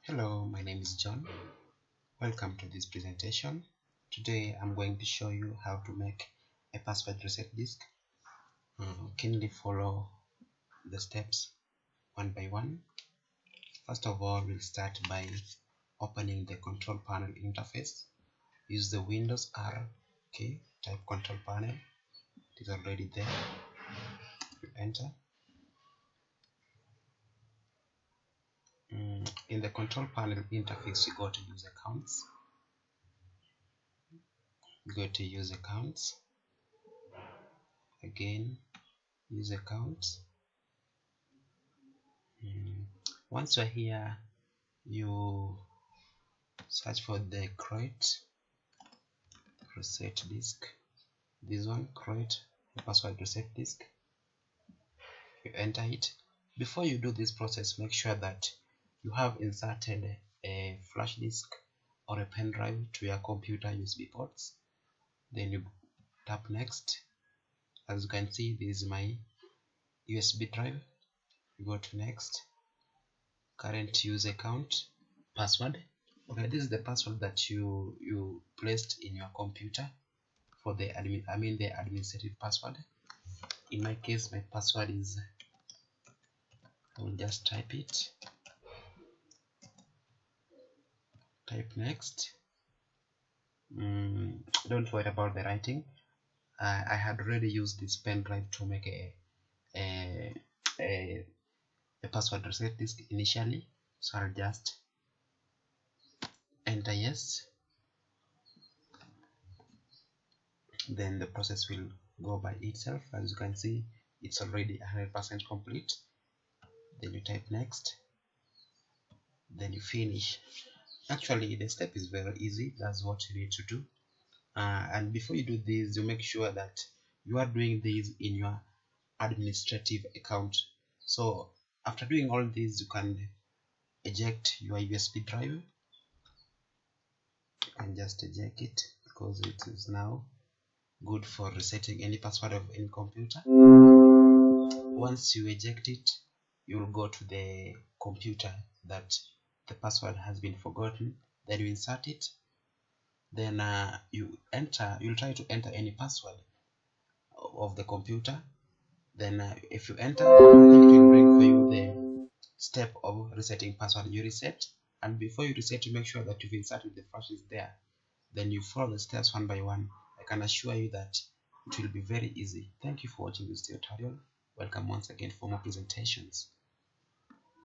Hello, my name is John. Welcome to this presentation. Today I'm going to show you how to make a password reset disk. Kindly follow the steps one by one. First of all, we'll start by opening the control panel interface. Use the Windows R key, type control panel. It is already there. Enter. In the control panel interface, you go to use accounts. Go to use accounts. Again, use accounts. Once you're here, you search for the create reset disk. This one, create password reset disk. You enter it. Before you do this process, make sure that you have inserted a flash disk or a pen drive to your computer USB ports. Then you tap next. As you can see, this is my USB drive. You go to next. Current user account, password. Okay, this is the password that you placed in your computer for the the administrative password. In my case, my password is, I will just type it. Type next. Don't worry about the writing. I had already used this pen drive to make a password reset disk initially, so I'll just enter yes. Then the process will go by itself. As you can see, it's already 100% complete. Then you type next. Then you finish. Actually, the step is very easy. That's what you need to do. And before you do this, you make sure that you are doing this in your administrative account. So after doing all this, you can eject your USB drive. You can just eject it because it is now good for resetting any password of any computer. Once you eject it, you will go to the computer that the password has been forgotten. Then you insert it. Then you'll try to enter any password of the computer. Then if you enter, it will bring for you the step of resetting password. You reset, and before you reset, you make sure that you've inserted the flashes there. Then you follow the steps one by one. I can assure you that it will be very easy. Thank you for watching this tutorial. Welcome once again for more presentations.